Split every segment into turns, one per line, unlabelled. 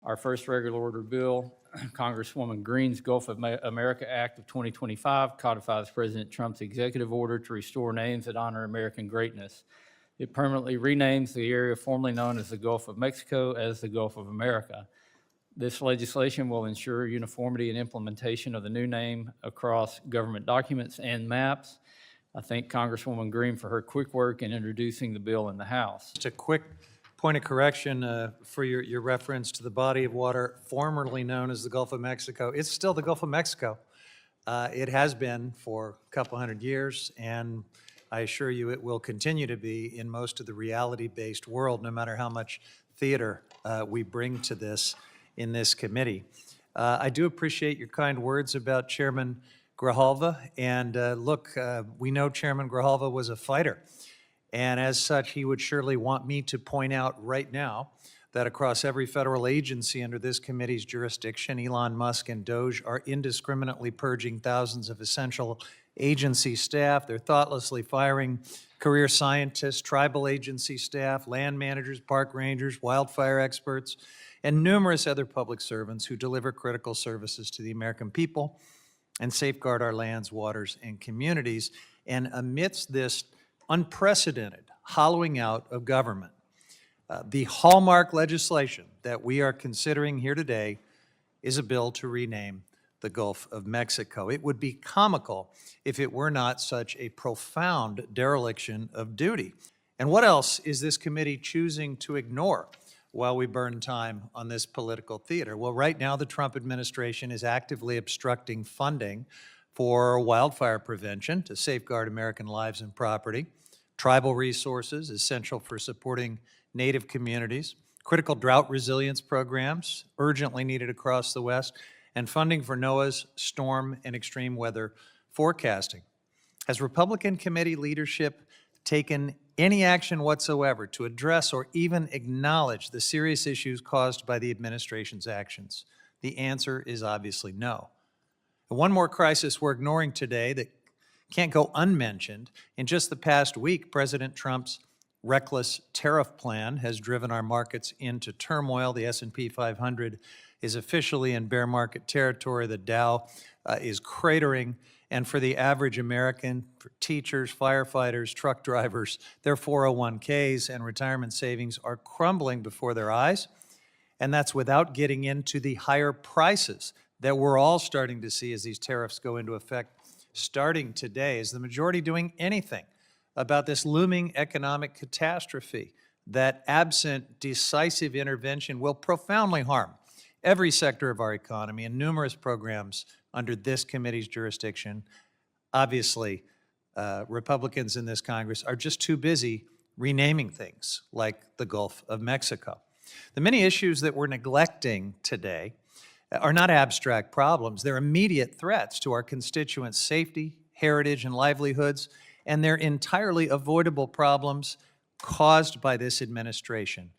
Our first regular order bill, Congresswoman Green's Gulf of America Act of 2025, codifies President Trump's executive order to restore names that honor American greatness. It permanently renames the area formerly known as the Gulf of Mexico as the Gulf of America. This legislation will ensure uniformity and implementation of the new name across government documents and maps. I thank Congresswoman Green for her quick work in introducing the bill in the House.
Just a quick point of correction for your reference to the body of water formerly known as the Gulf of Mexico. It's still the Gulf of Mexico. It has been for a couple hundred years, and I assure you it will continue to be in most of the reality-based world, no matter how much theater we bring to this in this committee. I do appreciate your kind words about Chairman Grijalva, and look, we know Chairman Grijalva was a fighter, and as such, he would surely want me to point out right now that across every federal agency under this committee's jurisdiction, Elon Musk and Doge are indiscriminately purging thousands of essential agency staff. They're thoughtlessly firing career scientists, tribal agency staff, land managers, park rangers, wildfire experts, and numerous other public servants who deliver critical services to the American people and safeguard our lands, waters, and communities. And amidst this unprecedented hollowing out of government, the hallmark legislation that we are considering here today is a bill to rename the Gulf of Mexico. It would be comical if it were not such a profound dereliction of duty. And what else is this committee choosing to ignore while we burn time on this political theater? Well, right now the Trump administration is actively obstructing funding for wildfire prevention to safeguard American lives and property, tribal resources essential for supporting Native communities, critical drought resilience programs urgently needed across the West, and funding for NOAA's storm and extreme weather forecasting. Has Republican committee leadership taken any action whatsoever to address or even acknowledge the serious issues caused by the administration's actions? The answer is obviously no. And one more crisis we're ignoring today that can't go unmentioned. In just the past week, President Trump's reckless tariff plan has driven our markets into turmoil. The S&P 500 is officially in bear market territory. The Dow is cratering. And for the average American, for teachers, firefighters, truck drivers, their 401ks and retirement savings are crumbling before their eyes. And that's without getting into the higher prices that we're all starting to see as these tariffs go into effect starting today. Is the majority doing anything about this looming economic catastrophe that, absent decisive intervention, will profoundly harm every sector of our economy and numerous programs under this committee's jurisdiction? Obviously, Republicans in this Congress are just too busy renaming things like the Gulf of Mexico. The many issues that we're neglecting today are not abstract problems. They're immediate threats to our constituents' safety, heritage, and livelihoods, and they're entirely avoidable problems caused by this administration,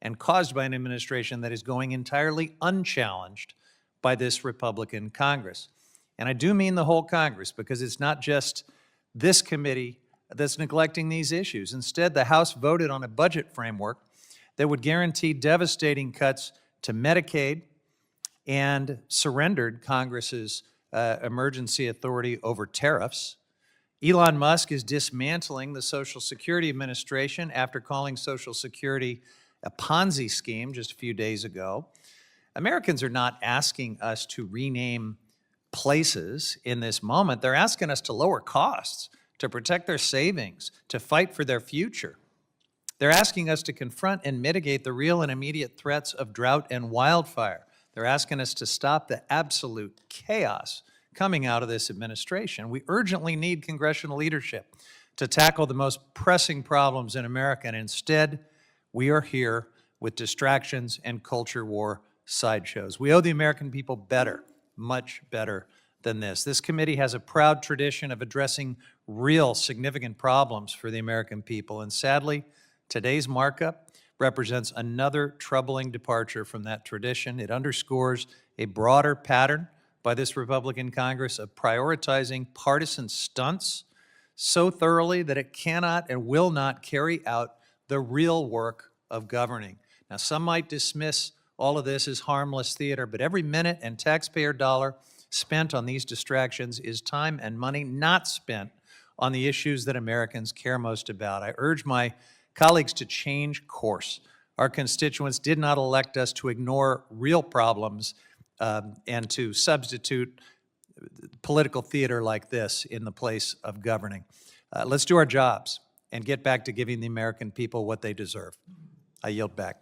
and caused by an administration that is going entirely unchallenged by this Republican Congress. And I do mean the whole Congress, because it's not just this committee that's neglecting these issues. Instead, the House voted on a budget framework that would guarantee devastating cuts to Medicaid and surrendered Congress's emergency authority over tariffs. Elon Musk is dismantling the Social Security Administration after calling Social Security a Ponzi scheme just a few days ago. Americans are not asking us to rename places in this moment. They're asking us to lower costs, to protect their savings, to fight for their future. They're asking us to confront and mitigate the real and immediate threats of drought and wildfire. They're asking us to stop the absolute chaos coming out of this administration. We urgently need congressional leadership to tackle the most pressing problems in America, and instead, we are here with distractions and culture war sideshows. We owe the American people better, much better than this. This committee has a proud tradition of addressing real significant problems for the American people, and sadly, today's markup represents another troubling departure from that tradition. It underscores a broader pattern by this Republican Congress of prioritizing partisan stunts so thoroughly that it cannot and will not carry out the real work of governing. Now, some might dismiss all of this is harmless theater, but every minute and taxpayer dollar spent on these distractions is time and money not spent on the issues that Americans care most about. I urge my colleagues to change course. Our constituents did not elect us to ignore real problems and to substitute political theater like this in the place of governing. Let's do our jobs and get back to giving the American people what they deserve. I yield back.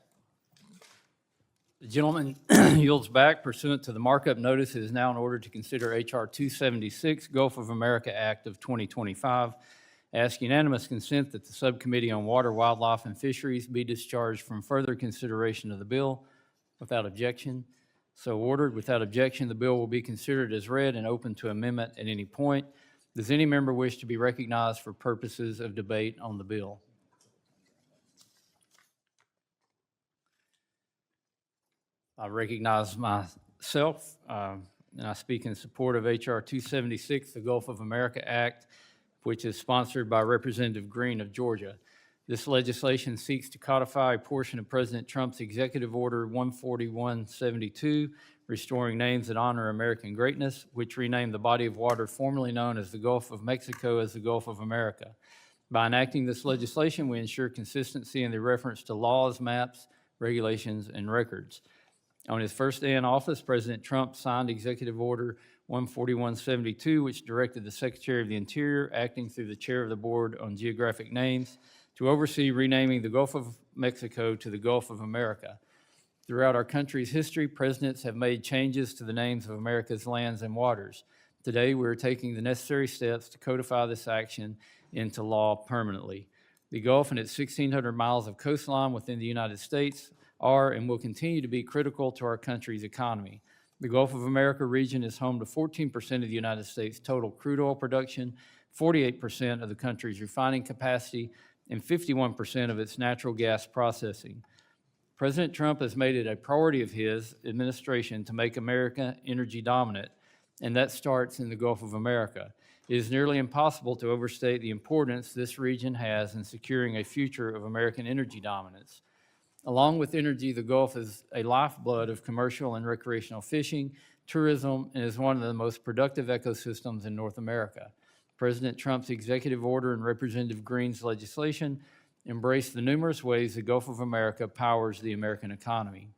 The gentleman yields back. Pursuant to the markup notice, it is now in order to consider H.R. 276, Gulf of America Act of 2025. Ask unanimous consent that the Subcommittee on Water, Wildlife, and Fisheries be discharged from further consideration of the bill. Without objection, so ordered. Without objection, the bill will be considered as read and open to amendment at any point. Does any member wish to be recognized for purposes of debate on the bill? I recognize myself, and I speak in support of H.R. 276, the Gulf of America Act, which is sponsored by Representative Green of Georgia. This legislation seeks to codify a portion of President Trump's Executive Order 14172, restoring names that honor American greatness, which renamed the body of water formerly known as the Gulf of Mexico as the Gulf of America. By enacting this legislation, we ensure consistency in the reference to laws, maps, regulations, and records. On his first day in office, President Trump signed Executive Order 14172, which directed the Secretary of the Interior, acting through the Chair of the Board on Geographic Names, to oversee renaming the Gulf of Mexico to the Gulf of America. Throughout our country's history, presidents have made changes to the names of America's lands and waters. Today, we are taking the necessary steps to codify this action into law permanently. The Gulf and its 1,600 miles of coastline within the United States are and will continue to be critical to our country's economy. The Gulf of America region is home to 14% of the United States' total crude oil production, 48% of the country's refining capacity, and 51% of its natural gas processing. President Trump has made it a priority of his administration to make America energy dominant, and that starts in the Gulf of America. It is nearly impossible to overstate the importance this region has in securing a future of American energy dominance. Along with energy, the Gulf is a lifeblood of commercial and recreational fishing, tourism, and is one of the most productive ecosystems in North America. President Trump's executive order and Representative Green's legislation embrace the numerous ways the Gulf of America powers the American economy.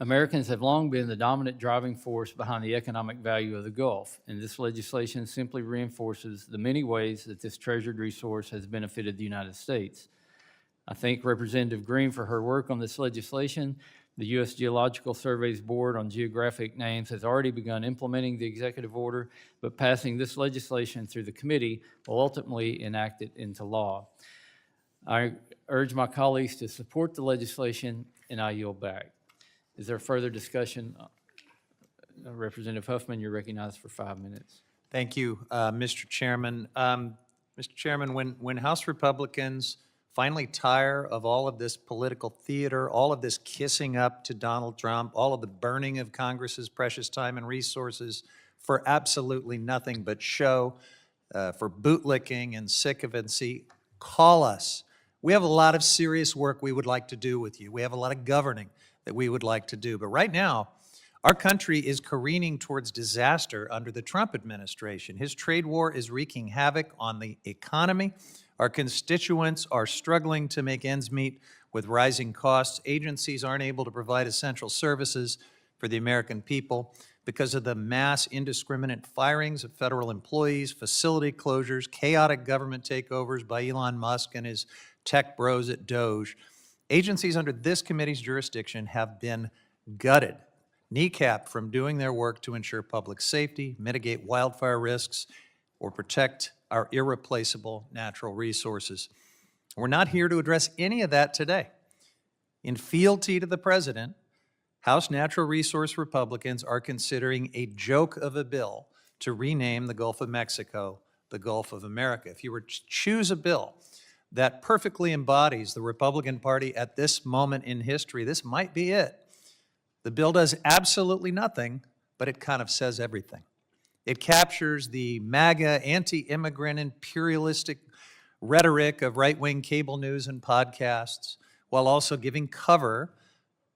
Americans have long been the dominant driving force behind the economic value of the Gulf, and this legislation simply reinforces the many ways that this treasured resource has benefited the United States. I thank Representative Green for her work on this legislation. The U.S. Geological Survey's Board on Geographic Names has already begun implementing the executive order, but passing this legislation through the committee will ultimately enact it into law. I urge my colleagues to support the legislation, and I yield back. Is there further discussion? Representative Huffman, you're recognized for 5 minutes.
Thank you, Mr. Chairman. Mr. Chairman, when House Republicans finally tire of all of this political theater, all of this kissing up to Donald Trump, all of the burning of Congress's precious time and resources for absolutely nothing but show, for bootlicking and sycophancy, call us. We have a lot of serious work we would like to do with you. We have a lot of governing that we would like to do. But right now, our country is careening towards disaster under the Trump administration. His trade war is wreaking havoc on the economy. Our constituents are struggling to make ends meet with rising costs. Agencies aren't able to provide essential services for the American people because of the mass indiscriminate firings of federal employees, facility closures, chaotic government takeovers by Elon Musk and his tech bros at Doge. Agencies under this committee's jurisdiction have been gutted, kneecapped from doing their work to ensure public safety, mitigate wildfire risks, or protect our irreplaceable natural resources. We're not here to address any of that today. In fealty to the president, House Natural Resource Republicans are considering a joke of a bill to rename the Gulf of Mexico the Gulf of America. If you were to choose a bill that perfectly embodies the Republican Party at this moment in history, this might be it. The bill does absolutely nothing, but it kind of says everything. It captures the MAGA, anti-immigrant, imperialistic rhetoric of right-wing cable news and podcasts, while also giving cover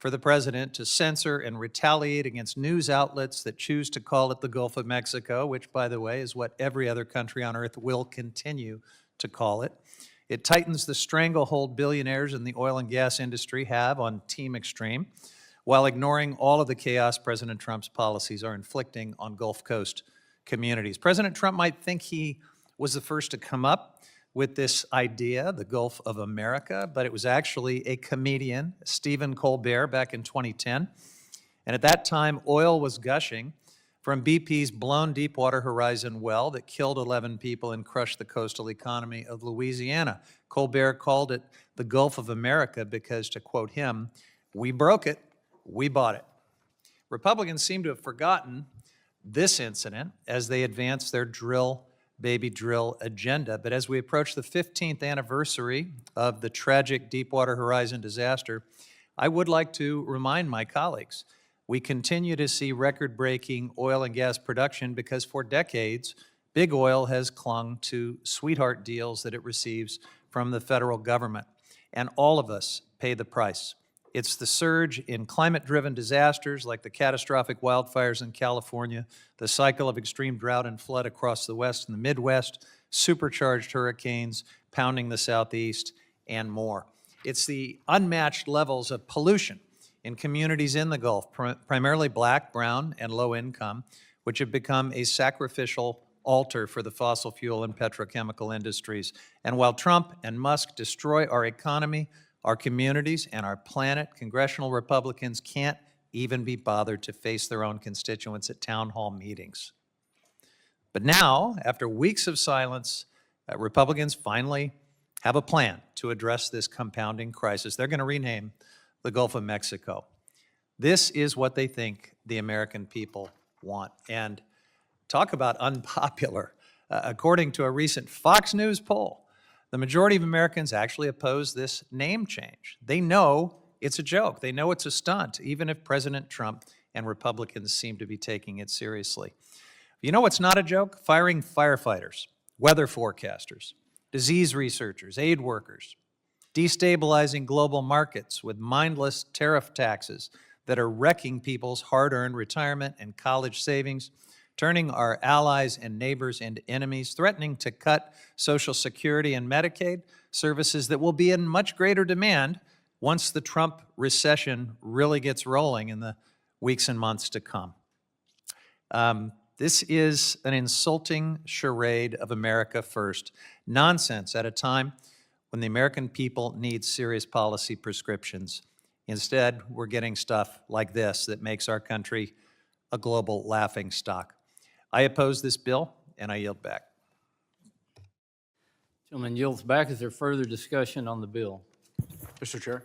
for the president to censor and retaliate against news outlets that choose to call it the Gulf of Mexico, which, by the way, is what every other country on earth will continue to call it. It tightens the stranglehold billionaires in the oil and gas industry have on Team Extreme, while ignoring all of the chaos President Trump's policies are inflicting on Gulf Coast communities. President Trump might think he was the first to come up with this idea, the Gulf of America, but it was actually a comedian, Stephen Colbert, back in 2010. And at that time, oil was gushing from BP's blown Deepwater Horizon well that killed 11 people and crushed the coastal economy of Louisiana. Colbert called it the Gulf of America because, to quote him, "We broke it, we bought it." Republicans seem to have forgotten this incident as they advance their drill, baby drill agenda. But as we approach the 15th anniversary of the tragic Deepwater Horizon disaster, I would like to remind my colleagues, we continue to see record-breaking oil and gas production because for decades, big oil has clung to sweetheart deals that it receives from the federal government. And all of us pay the price. It's the surge in climate-driven disasters like the catastrophic wildfires in California, the cycle of extreme drought and flood across the West and the Midwest, supercharged hurricanes pounding the Southeast, and more. It's the unmatched levels of pollution in communities in the Gulf, primarily black, brown, and low income, which have become a sacrificial altar for the fossil fuel and petrochemical industries. And while Trump and Musk destroy our economy, our communities, and our planet, congressional Republicans can't even be bothered to face their own constituents at town hall meetings. But now, after weeks of silence, Republicans finally have a plan to address this compounding crisis. They're going to rename the Gulf of Mexico. This is what they think the American people want. And talk about unpopular. According to a recent Fox News poll, the majority of Americans actually oppose this name change. They know it's a joke. They know it's a stunt, even if President Trump and Republicans seem to be taking it seriously. You know what's not a joke? Firing firefighters, weather forecasters, disease researchers, aid workers, destabilizing global markets with mindless tariff taxes that are wrecking people's hard-earned retirement and college savings, turning our allies and neighbors into enemies, threatening to cut Social Security and Medicaid services that will be in much greater demand once the Trump recession really gets rolling in the weeks and months to come. This is an insulting charade of America first nonsense at a time when the American people need serious policy prescriptions. Instead, we're getting stuff like this that makes our country a global laughingstock. I oppose this bill, and I yield back.
Gentleman yields back. Is there further discussion on the bill?
Mr. Chair.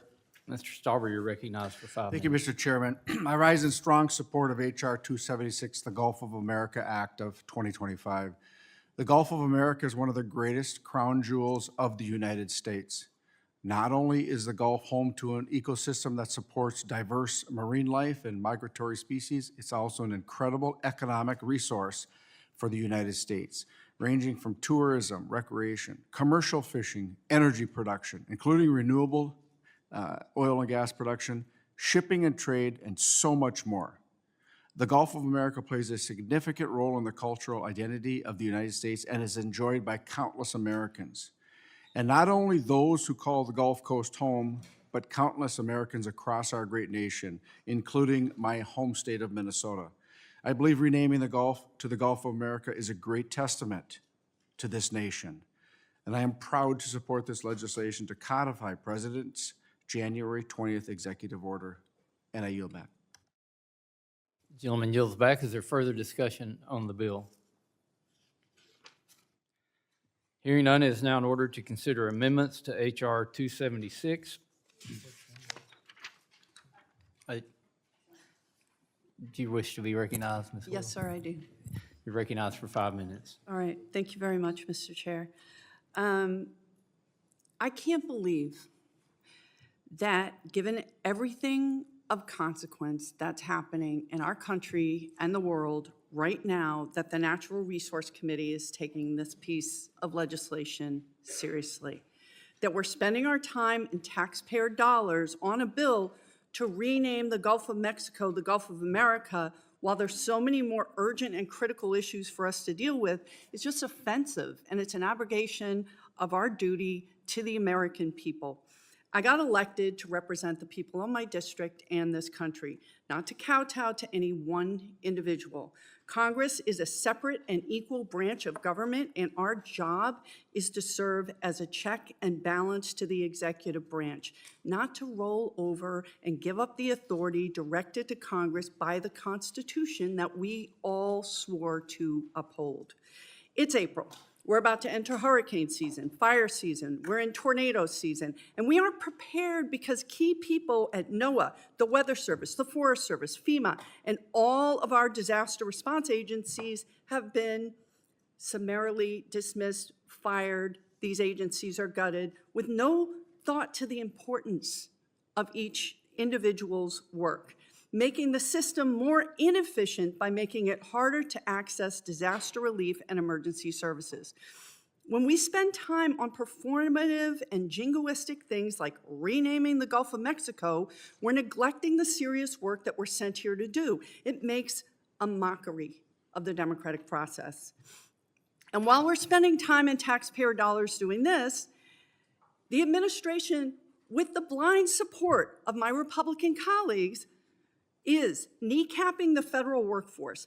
Mr. Stauber, you're recognized for 5
Thank
minutes.
you, Mr. Chairman. I rise in strong support of H.R. 276, the Gulf of America Act of 2025. The Gulf of America is one of the greatest crown jewels of the United States. Not only is the Gulf home to an ecosystem that supports diverse marine life and migratory species, it's also an incredible economic resource for the United States, ranging from tourism, recreation, commercial fishing, energy production, including renewable oil and gas production, shipping and trade, and so much more. The Gulf of America plays a significant role in the cultural identity of the United States and is enjoyed by countless Americans. And not only those who call the Gulf Coast home, but countless Americans across our great nation, including my home state of Minnesota. I believe renaming the Gulf to the Gulf of America is a great testament to this nation. And I am proud to support this legislation to codify President's January 20th executive order. And I yield back.
Gentleman yields back. Is there further discussion on the bill? Hearing none, it is now in order to consider amendments to H.R. 276. Do you wish to be recognized, Ms.
Yes, sir, I do.
You're recognized for 5 minutes.
All right, thank you very much, Mr. Chair. I can't believe that given everything of consequence that's happening in our country and the world right now, that the Natural Resource Committee is taking this piece of legislation seriously. That we're spending our time and taxpayer dollars on a bill to rename the Gulf of Mexico the Gulf of America while there's so many more urgent and critical issues for us to deal with is just offensive, and it's an abrogation of our duty to the American people. I got elected to represent the people of my district and this country, not to kowtow to any one individual. Congress is a separate and equal branch of government, and our job is to serve as a check and balance to the executive branch, not to roll over and give up the authority directed to Congress by the Constitution that we all swore to uphold. It's April. We're about to enter hurricane season, fire season, we're in tornado season, and we aren't prepared because key people at NOAA, the Weather Service, the Forest Service, FEMA, and all of our disaster response agencies have been summarily dismissed, fired. These agencies are gutted with no thought to the importance of each individual's work, making the system more inefficient by making it harder to access disaster relief and emergency services. When we spend time on performative and jingoistic things like renaming the Gulf of Mexico, we're neglecting the serious work that we're sent here to do. It makes a mockery of the democratic process. And while we're spending time and taxpayer dollars doing this, the administration, with the blind support of my Republican colleagues, is kneecapping the federal workforce,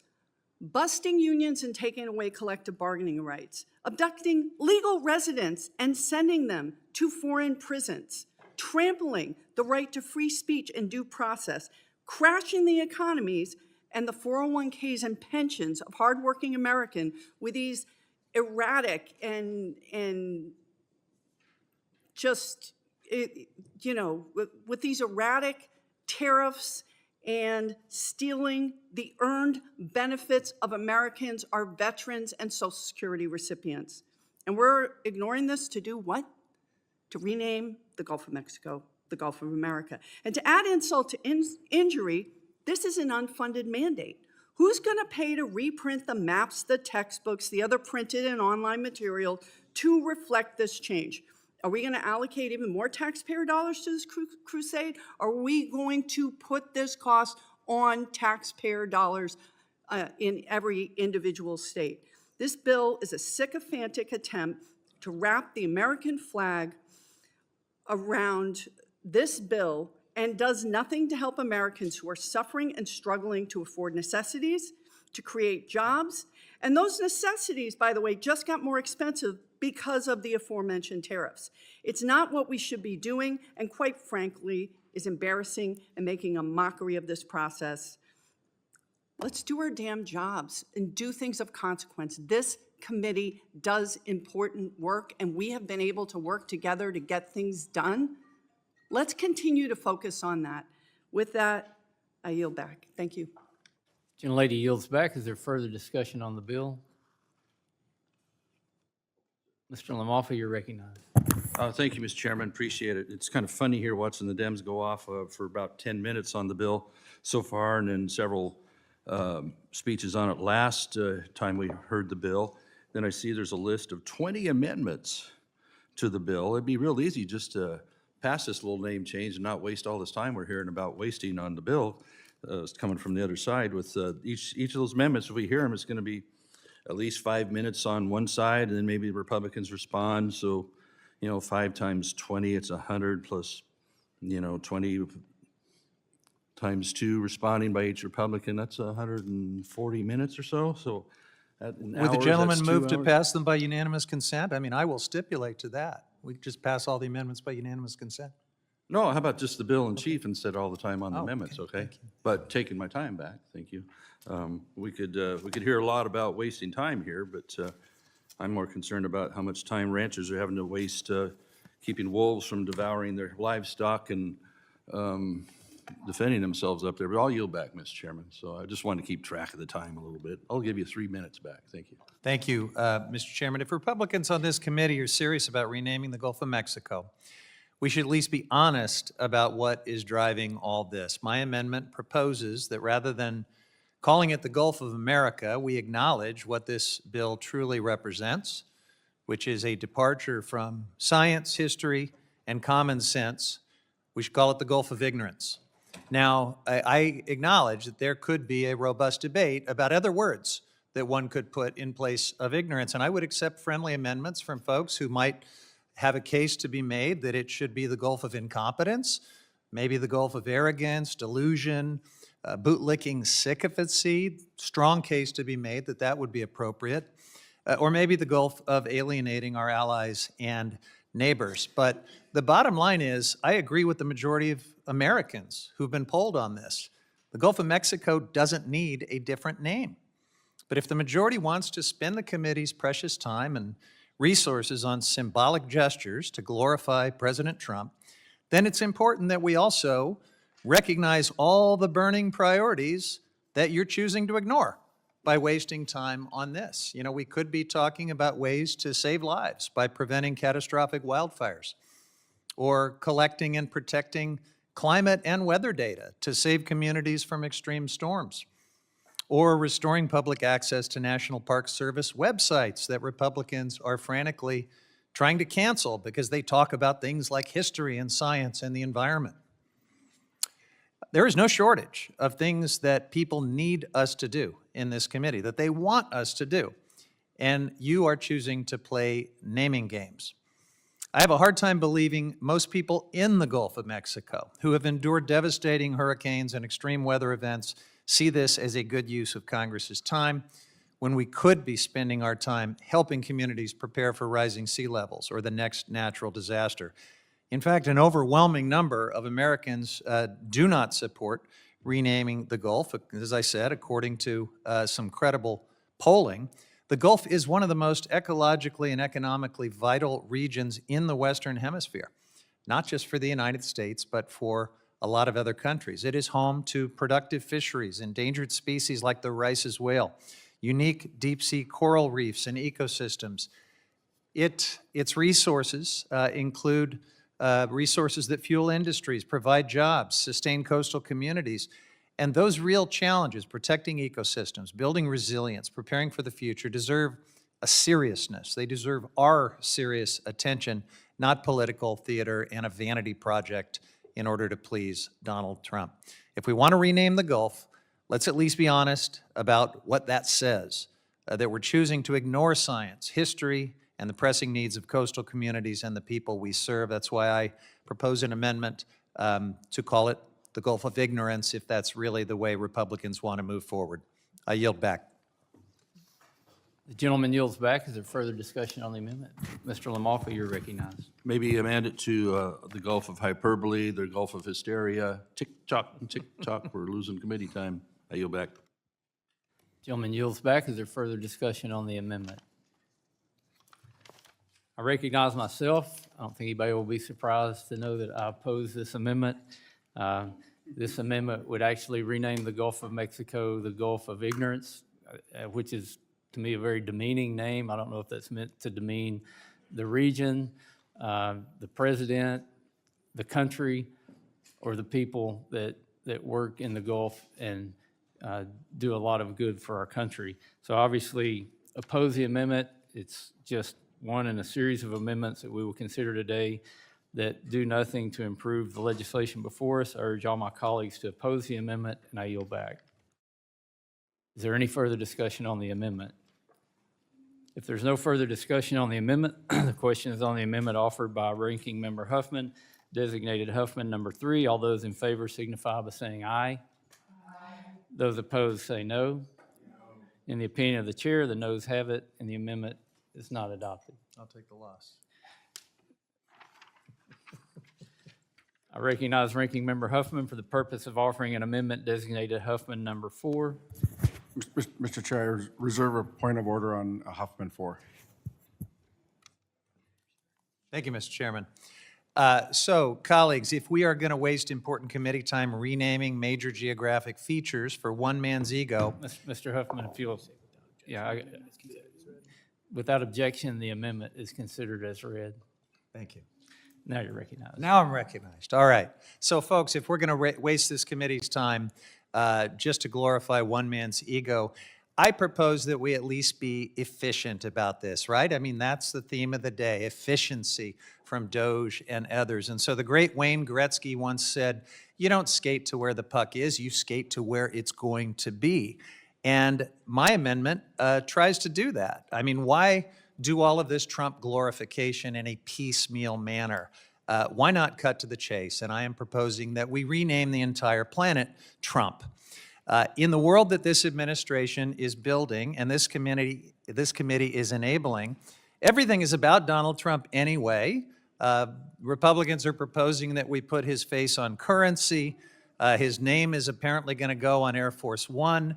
busting unions and taking away collective bargaining rights, abducting legal residents and sending them to foreign prisons, trampling the right to free speech and due process, crashing the economies and the 401ks and pensions of hardworking Americans with these erratic and just, you know, with these erratic tariffs and stealing the earned benefits of Americans, our veterans and Social Security recipients. And we're ignoring this to do what? To rename the Gulf of Mexico the Gulf of America. And to add insult to injury, this is an unfunded mandate. Who's gonna pay to reprint the maps, the textbooks, the other printed and online material to reflect this change? Are we gonna allocate even more taxpayer dollars to this crusade? Are we going to put this cost on taxpayer dollars in every individual state? This bill is a sycophantic attempt to wrap the American flag around this bill and does nothing to help Americans who are suffering and struggling to afford necessities, to create jobs. And those necessities, by the way, just got more expensive because of the aforementioned tariffs. It's not what we should be doing, and quite frankly, is embarrassing and making a mockery of this process. Let's do our damn jobs and do things of consequence. This committee does important work, and we have been able to work together to get things done. Let's continue to focus on that. With that, I yield back. Thank you.
Gentlelady yields back. Is there further discussion on the bill? Mr. LaMalfa, you're recognized.
Thank you, Mr. Chairman. Appreciate it. It's kind of funny here watching the Dems go off for about 10 minutes on the bill so far, and then several speeches on it last time we heard the bill. Then I see there's a list of 20 amendments to the bill. It'd be real easy just to pass this little name change and not waste all this time we're hearing about wasting on the bill. It's coming from the other side with each of those amendments. If we hear them, it's going to be at least 5 minutes on one side, and then maybe the Republicans respond. So, 5 times 20, it's 100 plus, 20 times 2 responding by each Republican. That's 140 minutes or so. So,
Would the gentleman move to pass them by unanimous consent? I mean, I will stipulate to that. We could just pass all the amendments by unanimous consent.
No, how about just the bill in chief instead all the time on the
Oh,
amendments,
okay,
okay?
thank you.
But taking my time back, thank you. We could hear a lot about wasting time here, but I'm more concerned about how much time ranchers are having to waste keeping wolves from devouring their livestock and defending themselves up there. But I'll yield back, Mr. Chairman. So I just want to keep track of the time a little bit. I'll give you 3 minutes back. Thank you.
Thank you, Mr. Chairman. If Republicans on this committee are serious about renaming the Gulf of Mexico, we should at least be honest about what is driving all this. My amendment proposes that rather than calling it the Gulf of America, we acknowledge what this bill truly represents, which is a departure from science, history, and common sense. We should call it the Gulf of Ignorance. Now, I acknowledge that there could be a robust debate about other words that one could put in place of ignorance, and I would accept friendly amendments from folks who might have a case to be made that it should be the Gulf of Incompetence, maybe the Gulf of Arrogance, Delusion, bootlicking sycophancy, strong case to be made that that would be appropriate, or maybe the Gulf of alienating our allies and neighbors. But the bottom line is, I agree with the majority of Americans who've been polled on this. The Gulf of Mexico doesn't need a different name. But if the majority wants to spend the committee's precious time and resources on symbolic gestures to glorify President Trump, then it's important that we also recognize all the burning priorities that you're choosing to ignore by wasting time on this. You know, we could be talking about ways to save lives by preventing catastrophic wildfires, or collecting and protecting climate and weather data to save communities from extreme storms, or restoring public access to National Park Service websites that Republicans are frantically trying to cancel because they talk about things like history and science and the environment. There is no shortage of things that people need us to do in this committee, that they want us to do, and you are choosing to play naming games. I have a hard time believing most people in the Gulf of Mexico who have endured devastating hurricanes and extreme weather events see this as a good use of Congress's time, when we could be spending our time helping communities prepare for rising sea levels or the next natural disaster. In fact, an overwhelming number of Americans do not support renaming the Gulf. As I said, according to some credible polling, the Gulf is one of the most ecologically and economically vital regions in the Western Hemisphere, not just for the United States, but for a lot of other countries. It is home to productive fisheries, endangered species like the Rice's whale, unique deep-sea coral reefs and ecosystems. Its resources include resources that fuel industries, provide jobs, sustain coastal communities, and those real challenges, protecting ecosystems, building resilience, preparing for the future, deserve a seriousness. They deserve our serious attention, not political theater and a vanity project in order to please Donald Trump. If we want to rename the Gulf, let's at least be honest about what that says, that we're choosing to ignore science, history, and the pressing needs of coastal communities and the people we serve. That's why I propose an amendment to call it the Gulf of Ignorance, if that's really the way Republicans want to move forward. I yield back.
The gentleman yields back. Is there further discussion on the amendment? Mr. LaMalfa, you're recognized.
Maybe amend it to the Gulf of Hyperbole, the Gulf of Hysteria. Tick-tock, tick-tock, we're losing committee time. I yield back.
Gentleman yields back. Is there further discussion on the amendment? I recognize myself. I don't think anybody will be surprised to know that I oppose this amendment. This amendment would actually rename the Gulf of Mexico the Gulf of Ignorance, which is, to me, a very demeaning name. I don't know if that's meant to demean the region, the president, the country, or the people that work in the Gulf and do a lot of good for our country. So obviously, oppose the amendment. It's just one in a series of amendments that we will consider today that do nothing to improve the legislation before us. I urge all my colleagues to oppose the amendment, and I yield back. Is there any further discussion on the amendment? If there's no further discussion on the amendment, the question is on the amendment offered by Ranking Member Huffman, designated Huffman number 3. All those in favor signify by saying aye. Those opposed say no. In the opinion of the chair, the noes have it, and the amendment is not adopted.
I'll take the loss.
I recognize Ranking Member Huffman for the purpose of offering an amendment designated Huffman number 4.
Mr. Chair, I reserve a point of order on Huffman 4.
Thank you, Mr. Chairman. So, colleagues, if we are going to waste important committee time renaming major geographic features for one man's ego,
Mr. Huffman, if you'll, without objection, the amendment is considered as read.
thank you.
Now you're recognized.
Now I'm recognized. All right. So, folks, if we're going to waste this committee's time just to glorify one man's ego, I propose that we at least be efficient about this, right? I mean, that's the theme of the day, efficiency from Doge and others. And so the great Wayne Gretzky once said, you don't skate to where the puck is, you skate to where it's going to be. And my amendment tries to do that. I mean, why do all of this Trump glorification in a piecemeal manner? Why not cut to the chase? And I am proposing that we rename the entire planet Trump. In the world that this administration is building and this committee is enabling, everything is about Donald Trump anyway. Republicans are proposing that we put his face on currency. His name is apparently going to go on Air Force One.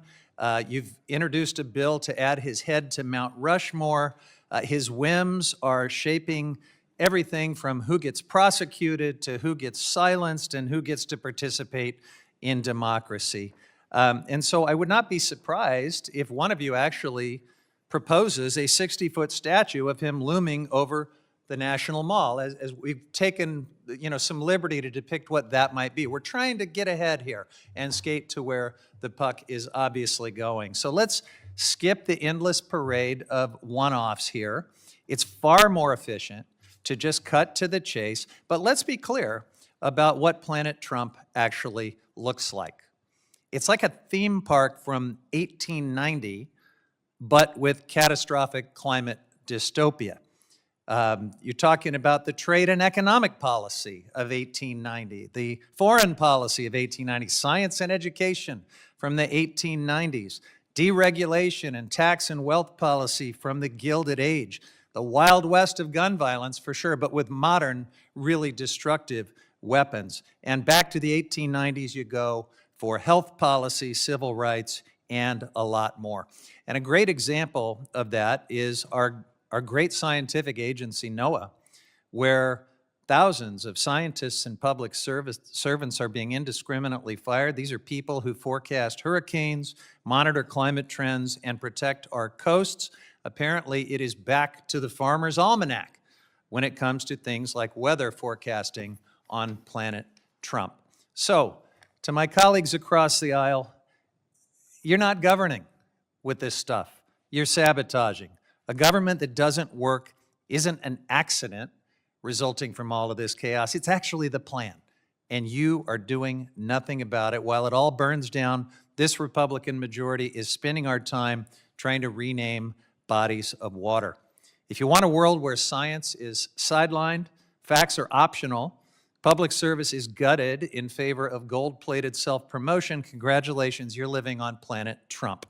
You've introduced a bill to add his head to Mount Rushmore. His whims are shaping everything from who gets prosecuted to who gets silenced and who gets to participate in democracy. And so I would not be surprised if one of you actually proposes a 60-foot statue of him looming over the National Mall, as we've taken, some liberty to depict what that might be. We're trying to get ahead here and skate to where the puck is obviously going. So let's skip the endless parade of one-offs here. It's far more efficient to just cut to the chase, but let's be clear about what Planet Trump actually looks like. It's like a theme park from 1890, but with catastrophic climate dystopia. You're talking about the trade and economic policy of 1890, the foreign policy of 1890, science and education from the 1890s, deregulation and tax and wealth policy from the Gilded Age, the Wild West of gun violence for sure, but with modern, really destructive weapons. And back to the 1890s you go for health policy, civil rights, and a lot more. And a great example of that is our great scientific agency, NOAA, where thousands of scientists and public servants are being indiscriminately fired. These are people who forecast hurricanes, monitor climate trends, and protect our coasts. Apparently, it is back to the farmer's almanac when it comes to things like weather forecasting on Planet Trump. So, to my colleagues across the aisle, you're not governing with this stuff. You're sabotaging. A government that doesn't work isn't an accident resulting from all of this chaos. It's actually the plan. And you are doing nothing about it. While it all burns down, this Republican majority is spending our time trying to rename bodies of water. If you want a world where science is sidelined, facts are optional, public service is gutted in favor of gold-plated self-promotion, congratulations, you're living on Planet Trump.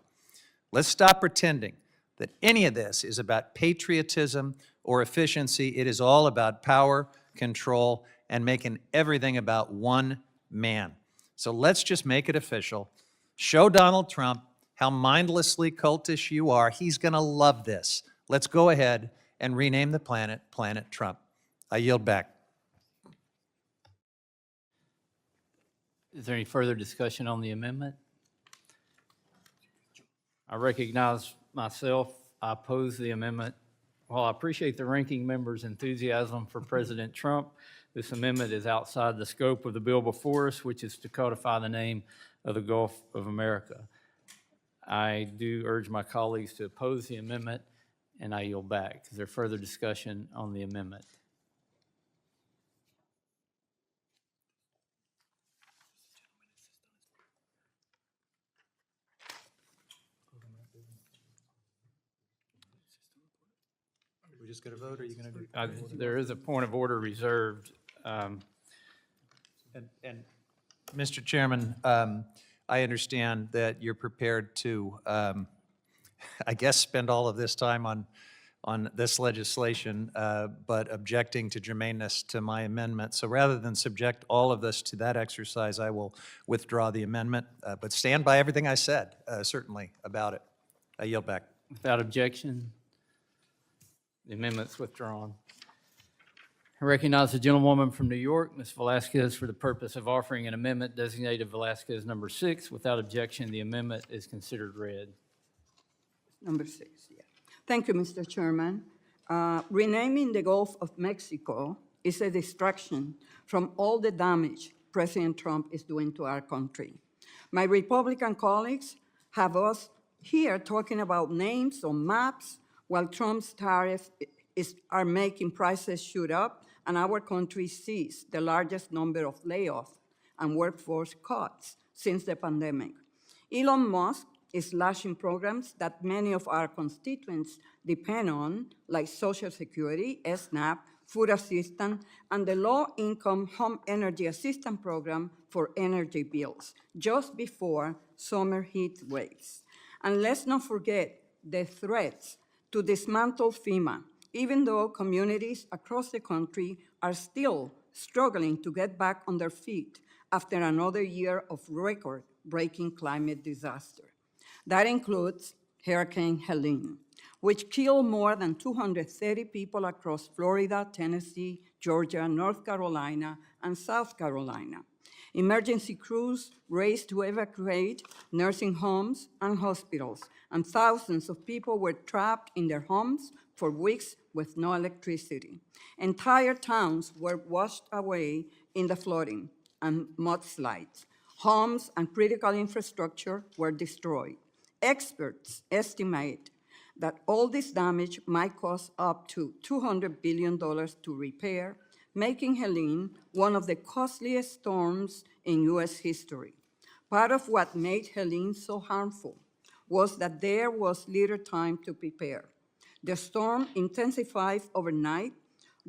Let's stop pretending that any of this is about patriotism or efficiency. It is all about power, control, and making everything about one man. So let's just make it official. Show Donald Trump how mindlessly cultish you are. He's going to love this. Let's go ahead and rename the planet Planet Trump. I yield back.
Is there any further discussion on the amendment? I recognize myself. I oppose the amendment. While I appreciate the ranking member's enthusiasm for President Trump, this amendment is outside the scope of the bill before us, which is to codify the name of the Gulf of America. I do urge my colleagues to oppose the amendment, and I yield back. Is there further discussion on the amendment?
We're just going to vote, or are you going to do?
There is a point of order reserved.
And Mr. Chairman, I understand that you're prepared to, I guess, spend all of this time on this legislation, but objecting to germaneness to my amendment. So rather than subject all of this to that exercise, I will withdraw the amendment, but stand by everything I said, certainly, about it. I yield back.
Without objection, the amendment's withdrawn. I recognize the gentlewoman from New York, Ms. Velasquez, for the purpose of offering an amendment designated Velasquez number 6. Without objection, the amendment is considered read.
Number 6, yeah. Thank you, Mr. Chairman. Renaming the Gulf of Mexico is a distraction from all the damage President Trump is doing to our country. My Republican colleagues have us Here, talking about names on maps, while Trump's tariffs are making prices shoot up, and our country sees the largest number of layoffs and workforce cuts since the pandemic. Elon Musk is slashing programs that many of our constituents depend on, like Social Security, SNAP, food assistance, and the low-income home energy assistance program for energy bills, just before summer heat waves. And let's not forget the threats to dismantle FEMA, even though communities across the country are still struggling to get back on their feet after another year of record-breaking climate disaster. That includes Hurricane Helene, which killed more than 230 people across Florida, Tennessee, Georgia, North Carolina, and South Carolina. Emergency crews raced to evacuate nursing homes and hospitals, and thousands of people were trapped in their homes for weeks with no electricity. Entire towns were washed away in the flooding and mudslides. Homes and critical infrastructure were destroyed. Experts estimate that all this damage might cost up to $200 billion to repair, making Helene one of the costliest storms in U.S. history. Part of what made Helene so harmful was that there was little time to prepare. The storm intensified overnight,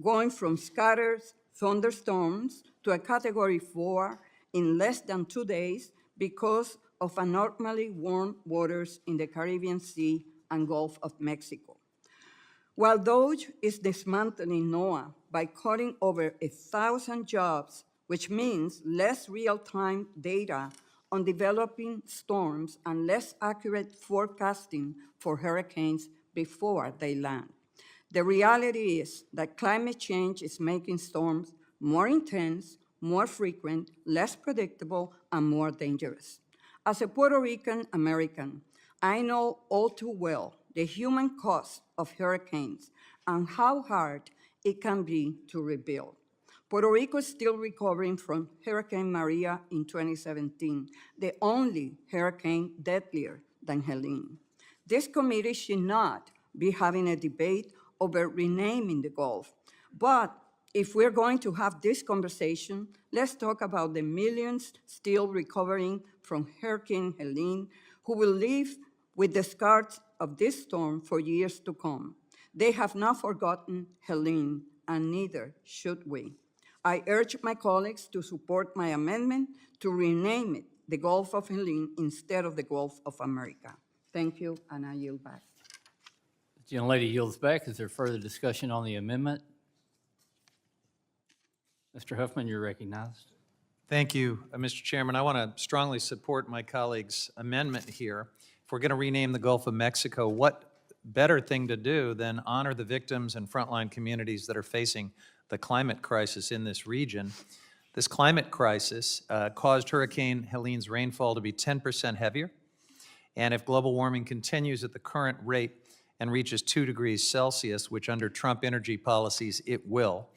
going from scattered thunderstorms to a Category 4 in less than 2 days because of abnormally warm waters in the Caribbean Sea and Gulf of Mexico. While DOGE is dismantling NOAA by cutting over 1,000 jobs, which means less real-time data on developing storms and less accurate forecasting for hurricanes before they land. The reality is that climate change is making storms more intense, more frequent, less predictable, and more dangerous. As a Puerto Rican American, I know all too well the human cost of hurricanes and how hard it can be to rebuild. Puerto Rico is still recovering from Hurricane Maria in 2017, the only hurricane deadlier than Helene. This committee should not be having a debate over renaming the Gulf, but if we're going to have this conversation, let's talk about the millions still recovering from Hurricane Helene who will live with the scars of this storm for years to come. They have not forgotten Helene, and neither should we. I urge my colleagues to support my amendment to rename it the Gulf of Helene instead of the Gulf of America. Thank you, and I yield back.
The gentlelady yields back. Is there further discussion on the amendment? Mr. Huffman, you're recognized.
Thank you, Mr. Chairman. I want to strongly support my colleague's amendment here. If we're going to rename the Gulf of Mexico, what better thing to do than honor the victims and frontline communities that are facing the climate crisis in this region? This climate crisis caused Hurricane Helene's rainfall to be 10% heavier, and if global warming continues at the current rate and reaches 2 degrees Celsius, which under Trump energy policies it will,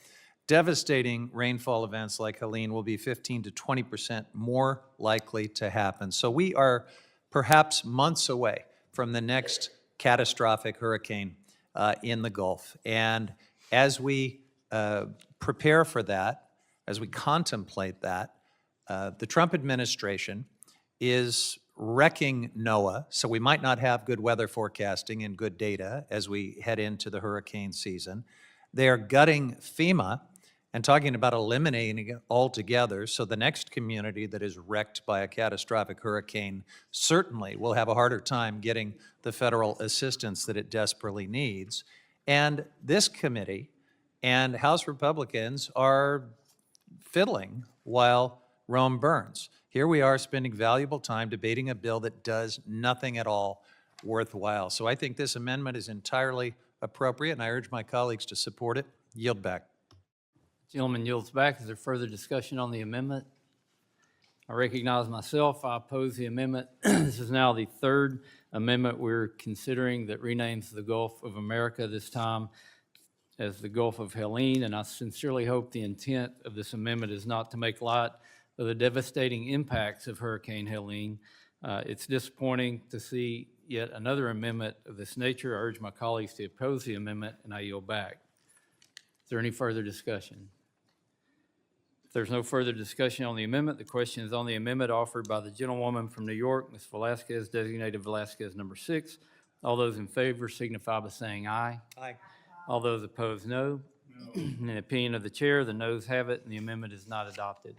devastating rainfall events like Helene will be 15 to 20% more likely to happen. So we are perhaps months away from the next catastrophic hurricane in the Gulf. And as we prepare for that, as we contemplate that, the Trump administration is wrecking NOAA, so we might not have good weather forecasting and good data as we head into the hurricane season. They are gutting FEMA and talking about eliminating it altogether, so the next community that is wrecked by a catastrophic hurricane certainly will have a harder time getting the federal assistance that it desperately needs. And this committee and House Republicans are fiddling while Rome burns. Here we are spending valuable time debating a bill that does nothing at all worthwhile. So I think this amendment is entirely appropriate, and I urge my colleagues to support it. Yield back.
Gentleman yields back. Is there further discussion on the amendment? I recognize myself. I oppose the amendment. This is now the third amendment we're considering that renames the Gulf of America, this time as the Gulf of Helene, and I sincerely hope the intent of this amendment is not to make light of the devastating impacts of Hurricane Helene. It's disappointing to see yet another amendment of this nature, I urge my colleagues to oppose the amendment, and I yield back. Is there any further discussion? If there's no further discussion on the amendment, the question is on the amendment offered by the gentlewoman from New York, Ms. Velazquez, designated Velazquez number 6. All those in favor signify by saying aye.
Aye.
All those opposed, no. In the opinion of the chair, the noes have it, and the amendment is not adopted.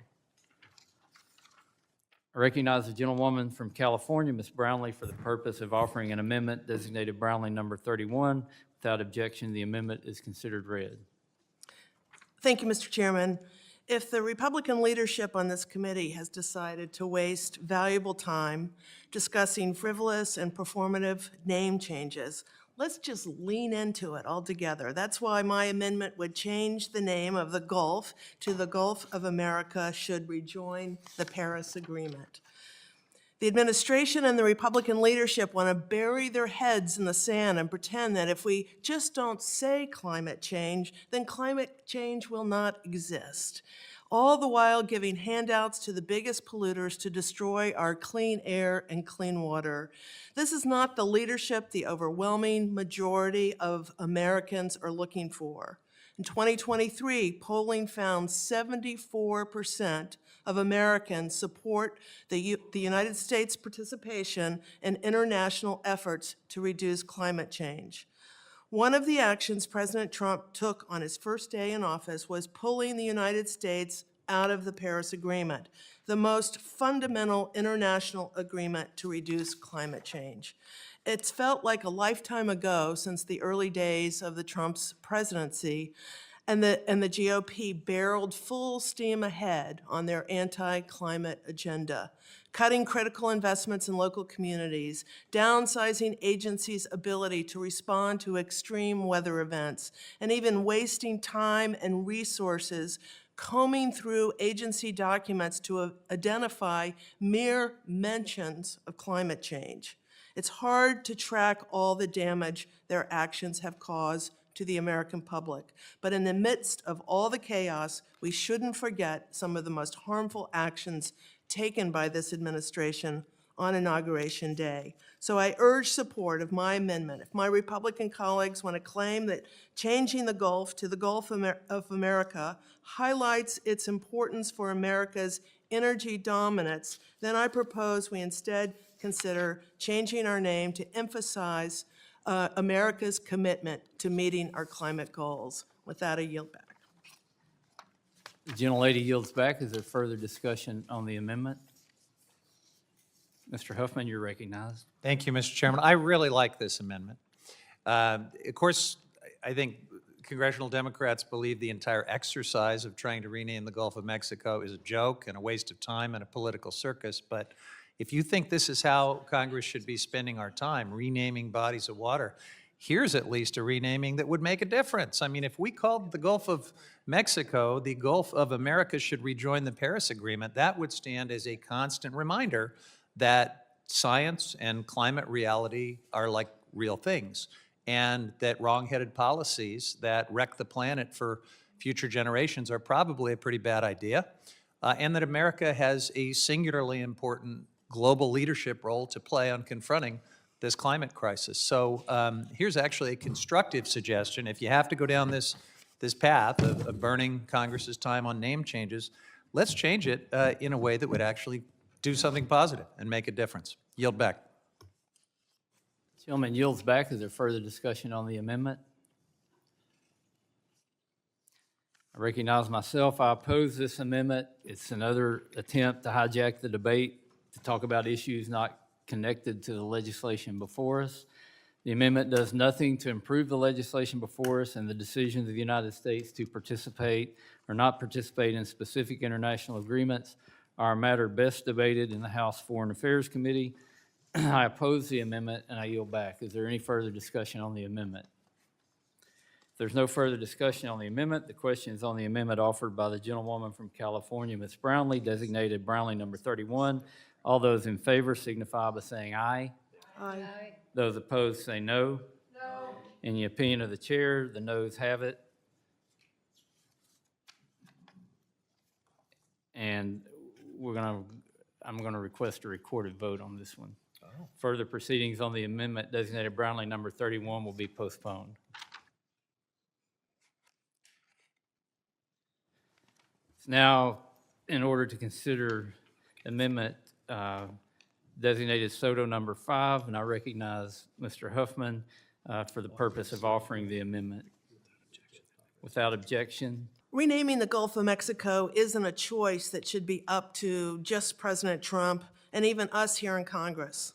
I recognize the gentlewoman from California, Ms. Brownlee, for the purpose of offering an amendment designated Brownlee number 31. Without objection, the amendment is considered read.
Thank you, Mr. Chairman. If the Republican leadership on this committee has decided to waste valuable time discussing frivolous and performative name changes, let's just lean into it altogether. That's why my amendment would change the name of the Gulf to the Gulf of America should rejoin the Paris Agreement. The administration and the Republican leadership want to bury their heads in the sand and pretend that if we just don't say climate change, then climate change will not exist. All the while giving handouts to the biggest polluters to destroy our clean air and clean water. This is not the leadership the overwhelming majority of Americans are looking for. In 2023, polling found 74% of Americans support the United States' participation in international efforts to reduce climate change. One of the actions President Trump took on his first day in office was pulling the United States out of the Paris Agreement, the most fundamental international agreement to reduce climate change. It's felt like a lifetime ago since the early days of the Trump's presidency, and the GOP barreled full steam ahead on their anti-climate agenda, cutting critical investments in local communities, downsizing agencies' ability to respond to extreme weather events, and even wasting time and resources combing through agency documents to identify mere mentions of climate change. It's hard to track all the damage their actions have caused to the American public. But in the midst of all the chaos, we shouldn't forget some of the most harmful actions taken by this administration on Inauguration Day. So I urge support of my amendment. If my Republican colleagues want to claim that changing the Gulf to the Gulf of America highlights its importance for America's energy dominance, then I propose we instead consider changing our name to emphasize America's commitment to meeting our climate goals. With that, I yield back.
The gentlelady yields back. Is there further discussion on the amendment? Mr. Huffman, you're recognized.
Thank you, Mr. Chairman. I really like this amendment. Of course, I think congressional Democrats believe the entire exercise of trying to rename the Gulf of Mexico is a joke and a waste of time and a political circus. But if you think this is how Congress should be spending our time, renaming bodies of water, here's at least a renaming that would make a difference. I mean, if we called the Gulf of Mexico, the Gulf of America should rejoin the Paris Agreement, that would stand as a constant reminder that science and climate reality are like real things, and that wrong-headed policies that wreck the planet for future generations are probably a pretty bad idea, and that America has a singularly important global leadership role to play on confronting this climate crisis. So here's actually a constructive suggestion. If you have to go down this path of burning Congress's time on name changes, let's change it in a way that would actually do something positive and make a difference. Yield back.
Gentleman yields back. Is there further discussion on the amendment? I recognize myself. I oppose this amendment. It's another attempt to hijack the debate to talk about issues not connected to the legislation before us. The amendment does nothing to improve the legislation before us, and the decisions of the United States to participate or not participate in specific international agreements are a matter best debated in the House Foreign Affairs Committee. I oppose the amendment, and I yield back. Is there any further discussion on the amendment? If there's no further discussion on the amendment, the question is on the amendment offered by the gentlewoman from California, Ms. Brownlee, designated Brownlee number 31. All those in favor signify by saying aye.
Aye.
Those opposed say no. No. In the opinion of the chair, the noes have it. And I'm going to request a recorded vote on this one.
All
Further proceedings on the amendment designated Brownlee number 31 will be postponed. Now, in order to consider amendment designated Soto number 5, and I recognize Mr. Huffman for the purpose of offering the amendment. Without objection,
Renaming the Gulf of Mexico isn't a choice that should be up to just President Trump and even us here in Congress,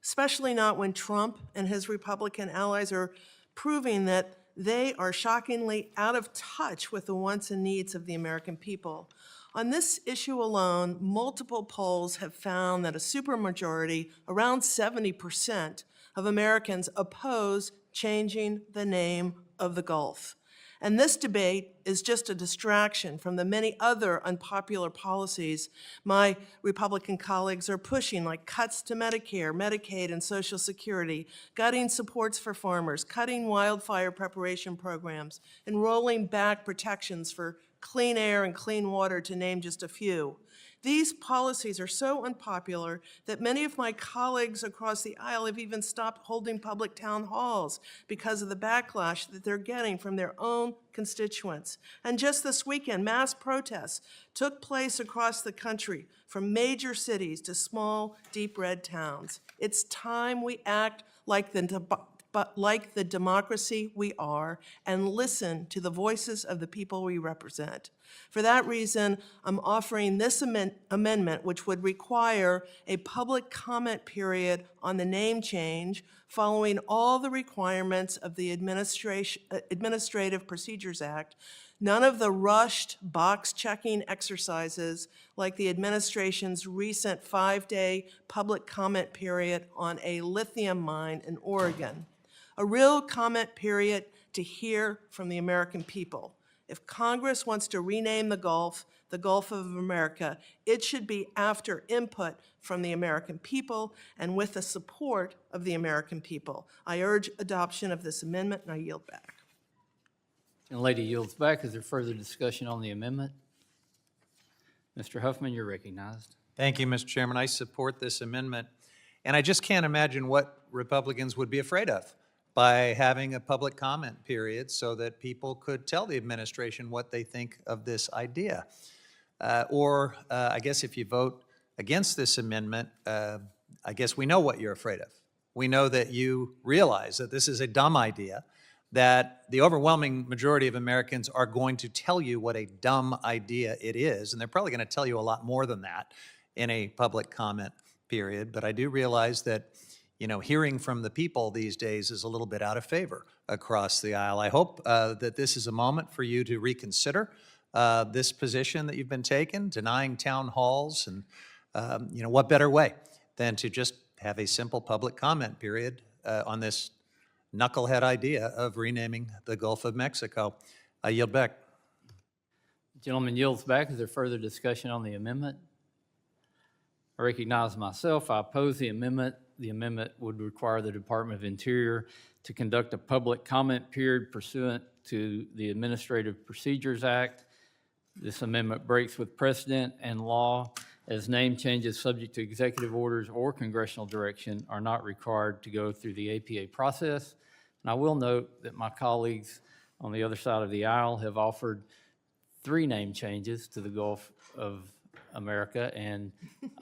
especially not when Trump and his Republican allies are proving that they are shockingly out of touch with the wants and needs of the American people. On this issue alone, multiple polls have found that a supermajority, around 70% of Americans, oppose changing the name of the Gulf. And this debate is just a distraction from the many other unpopular policies my Republican colleagues are pushing, like cuts to Medicare, Medicaid, and Social Security, gutting supports for farmers, cutting wildfire preparation programs, and rolling back protections for clean air and clean water, to name just a few. These policies are so unpopular that many of my colleagues across the aisle have even stopped holding public town halls because of the backlash that they're getting from their own constituents. And just this weekend, mass protests took place across the country, from major cities to small, deep red towns. It's time we act like the democracy we are, and listen to the voices of the people we represent. For that reason, I'm offering this amendment, which would require a public comment period on the name change following all the requirements of the Administrative Procedures Act, none of the rushed box-checking exercises like the administration's recent 5-day public comment period on a lithium mine in Oregon. A real comment period to hear from the American people. If Congress wants to rename the Gulf of America, it should be after input from the American people and with the support of the American people. I urge adoption of this amendment, and I yield back.
and the lady yields back. Is there further discussion on the amendment? Mr. Huffman, you're recognized.
Thank you, Mr. Chairman. I support this amendment, and I just can't imagine what Republicans would be afraid of by having a public comment period so that people could tell the administration what they think of this idea. I guess if you vote against this amendment, I guess we know what you're afraid of. We know that you realize that this is a dumb idea, that the overwhelming majority of Americans are going to tell you what a dumb idea it is, and they're probably going to tell you a lot more than that in a public comment period. But I do realize that, you know, hearing from the people these days is a little bit out of favor across the aisle. I hope that this is a moment for you to reconsider this position that you've been taking, denying town halls, and you know, what better way than to just have a simple public comment period on this knucklehead idea of renaming the Gulf of Mexico. I yield back.
Gentleman yields back. Is there further discussion on the amendment? I recognize myself. I oppose the amendment. The amendment would require the Department of Interior to conduct a public comment period pursuant to the Administrative Procedures Act. This amendment breaks with precedent and law, as name changes subject to executive orders or congressional direction are not required to go through the APA process. And I will note that my colleagues on the other side of the aisle have offered 3 name changes to the Gulf of America, and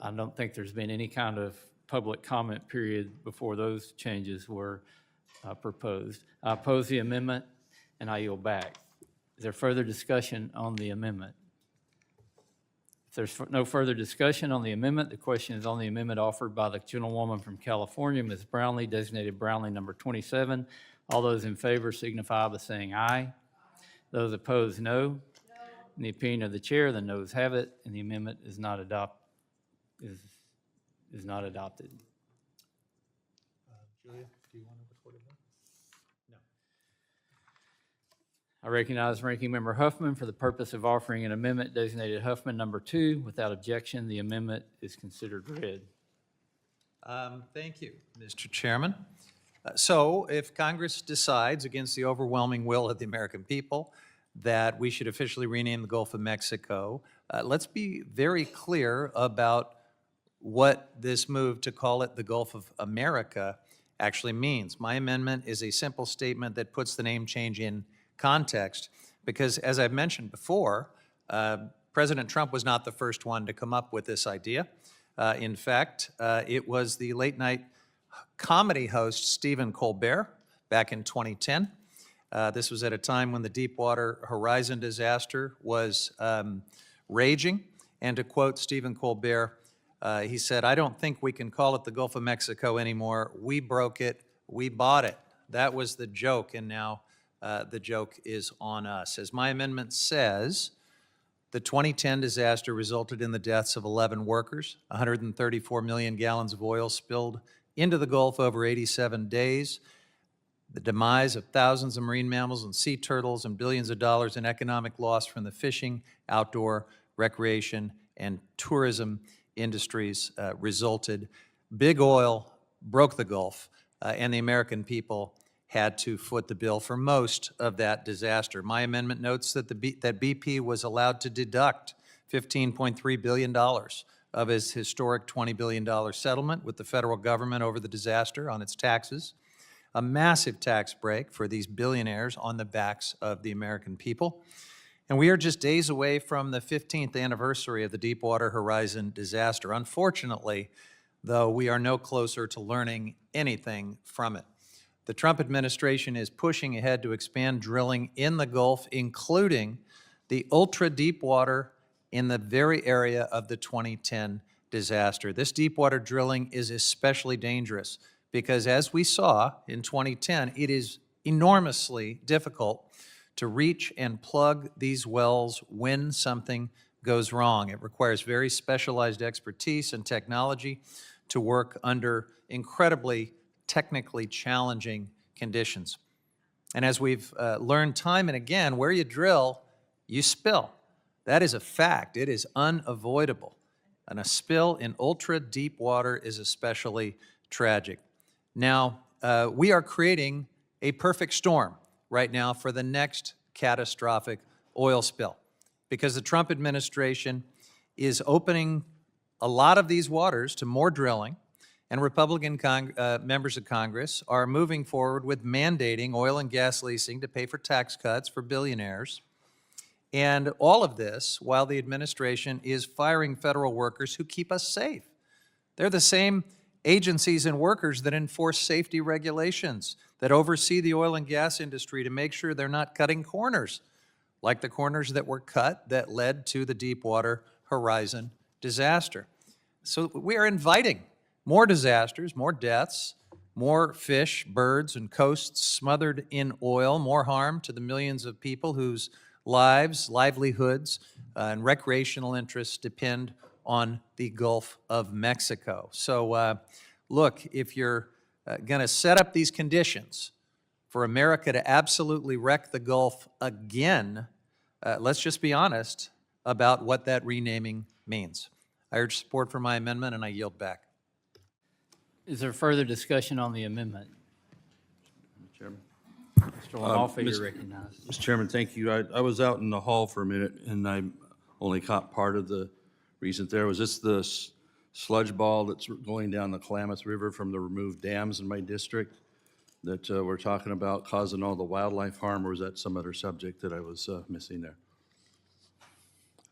I don't think there's been any kind of public comment period before those changes were proposed. I oppose the amendment, and I yield back. Is there further discussion on the amendment? If there's no further discussion on the amendment, the question is on the amendment offered by the gentlewoman from California, Ms. Brownlee, designated Brownlee number 27. All those in favor signify by saying aye. Those opposed, no. In the opinion of the chair, the noes have it, and the amendment is not adopted. Julia, do you want to record it? No. I recognize Ranking Member Huffman for the purpose of offering an amendment designated Huffman number 2. Without objection, the amendment is considered read.
Thank you, Mr. Chairman. So if Congress decides, against the overwhelming will of the American people, that we should officially rename the Gulf of Mexico, let's be very clear about what this move to call it the Gulf of America actually means. My amendment is a simple statement that puts the name change in context, because as I've mentioned before, President Trump was not the first one to come up with this idea. In fact, it was the late-night comedy host Stephen Colbert back in 2010. This was at a time when the Deepwater Horizon disaster was raging. And to quote Stephen Colbert, he said, "I don't think we can call it the Gulf of Mexico anymore. We broke it. We bought it." That was the joke, and now the joke is on us. As my amendment says, the 2010 disaster resulted in the deaths of 11 workers, 134 million gallons of oil spilled into the Gulf over 87 days, the demise of thousands of marine mammals and sea turtles, and billions of dollars in economic loss from the fishing, outdoor, recreation, and tourism industries resulted. Big oil broke the Gulf, and the American people had to foot the bill for most of that disaster. My amendment notes that that BP was allowed to deduct $15.3 billion of its historic $20 billion settlement with the federal government over the disaster on its taxes, a massive tax break for these billionaires on the backs of the American people. And we are just days away from the 15th anniversary of the Deepwater Horizon disaster. Unfortunately, though, we are no closer to learning anything from it. The Trump administration is pushing ahead to expand drilling in the Gulf, including the ultra-deep water in the very area of the 2010 disaster. This deepwater drilling is especially dangerous because, as we saw in 2010, it is enormously difficult to reach and plug these wells when something goes wrong. It requires very specialized expertise and technology to work under incredibly technically challenging conditions. And as we've learned time and again, where you drill, you spill. That is a fact. It is unavoidable. And a spill in ultra-deep water is especially tragic. Now, we are creating a perfect storm right now for the next catastrophic oil spill, because the Trump administration is opening a lot of these waters to more drilling, and Republican members of Congress are moving forward with mandating oil and gas leasing to pay for tax cuts for billionaires. And all of this while the administration is firing federal workers who keep us safe. They're the same agencies and workers that enforce safety regulations, that oversee the oil and gas industry to make sure they're not cutting corners, like the corners that were cut that led to the Deepwater Horizon disaster. So we are inviting more disasters, more deaths, more fish, birds, and coasts smothered in oil, more harm to the millions of people whose lives, livelihoods, and recreational interests depend on the Gulf of Mexico. So look, if you're going to set up these conditions for America to absolutely wreck the Gulf again, let's just be honest about what that renaming means. I urge support for my amendment, and I yield back.
Is there further discussion on the amendment?
Chairman.
Mr. Lawford, you're recognized.
Mr. Chairman, thank you. I was out in the hall for a minute, and I only caught part of the reason there. Was this the sludge ball that's going down the Klamath River from the removed dams in my district that we're talking about causing all the wildlife harm, or was that some other subject that I was missing there?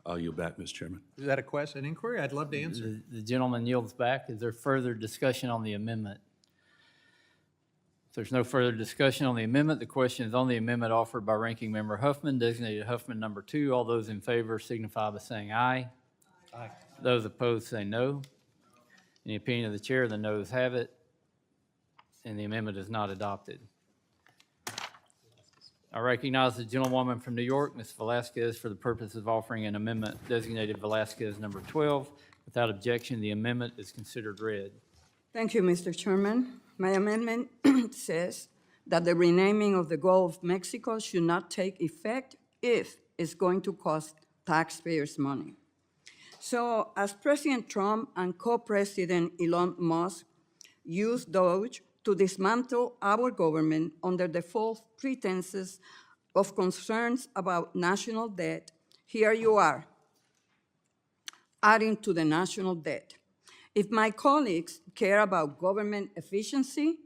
I'll yield back, Mr. Chairman.
Is that a question, an inquiry? I'd love to answer.
The gentleman yields back. Is there further discussion on the amendment? If there's no further discussion on the amendment, the question is on the amendment offered by Ranking Member Huffman, designated Huffman number 2. All those in favor signify by saying aye.
Aye.
Those opposed say no. In the opinion of the chair, the noes have it, and the amendment is not adopted. I recognize the gentlewoman from New York, Ms. Velasquez, for the purpose of offering an amendment designated Velasquez number 12. Without objection, the amendment is considered read.
Thank you, Mr. Chairman. My amendment says that the renaming of the Gulf of Mexico should not take effect if it's going to cost taxpayers money. So as President Trump and co-president Elon Musk used Doge to dismantle our government under the false pretenses of concerns about national debt, here you are, adding to the national debt. If my colleagues care about government efficiency,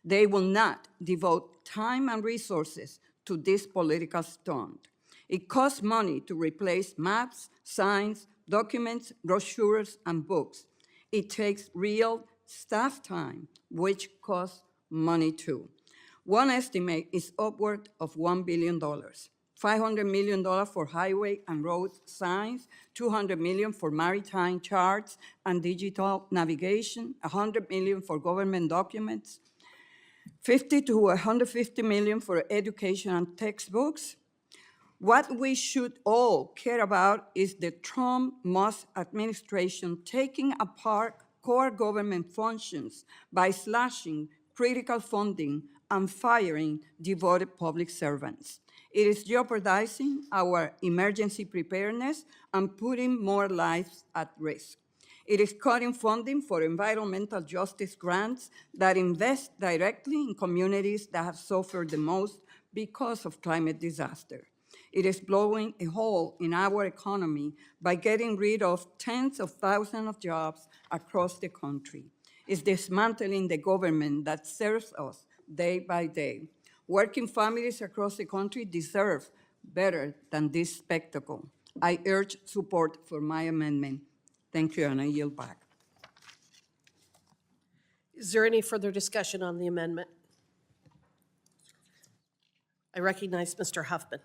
they will not devote time and resources to this political stunt. It costs money to replace maps, signs, documents, brochures, and books. It takes real staff time, which costs money too. One estimate is upward of $1 billion. $500 million for highway and road signs, $200 million for maritime charts and digital navigation, $100 million for government documents, $50 to $150 million for education and textbooks. What we should all care about is the Trump-Musk administration taking apart core government functions by slashing critical funding and firing devoted public servants. It is jeopardizing our emergency preparedness and putting more lives at risk. It is cutting funding for environmental justice grants that invest directly in communities that have suffered the most because of climate disaster. It is blowing a hole in our economy by getting rid of tens of thousands of jobs across the country. It's dismantling the government that serves us day by day. Working families across the country deserve better than this spectacle. I urge support for my amendment. Thank you, and I yield back.
Is there any further discussion on the amendment? I recognize Mr. Huffman.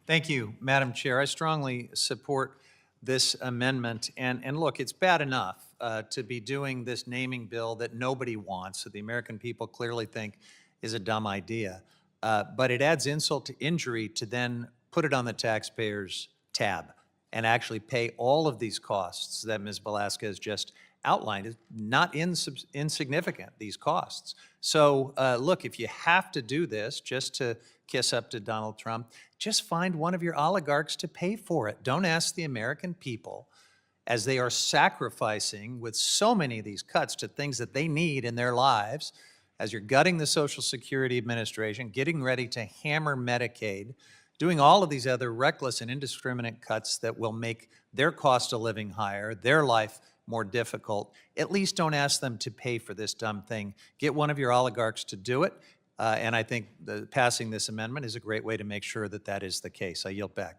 Thank you, Madam Chair. I strongly support this amendment. And look, it's bad enough to be doing this naming bill that nobody wants, that the American people clearly think is a dumb idea. But it adds insult to injury to then put it on the taxpayers' tab and actually pay all of these costs that Ms. Velasquez just outlined. Is not insignificant, these costs. So look, if you have to do this just to kiss up to Donald Trump, just find one of your oligarchs to pay for it. Don't ask the American people, as they are sacrificing with so many of these cuts to things that they need in their lives, as you're gutting the Social Security Administration, getting ready to hammer Medicaid, doing all of these other reckless and indiscriminate cuts that will make their cost of living higher, their life more difficult. At least don't ask them to pay for this dumb thing. Get one of your oligarchs to do it, and I think passing this amendment is a great way to make sure that that is the case. I yield back.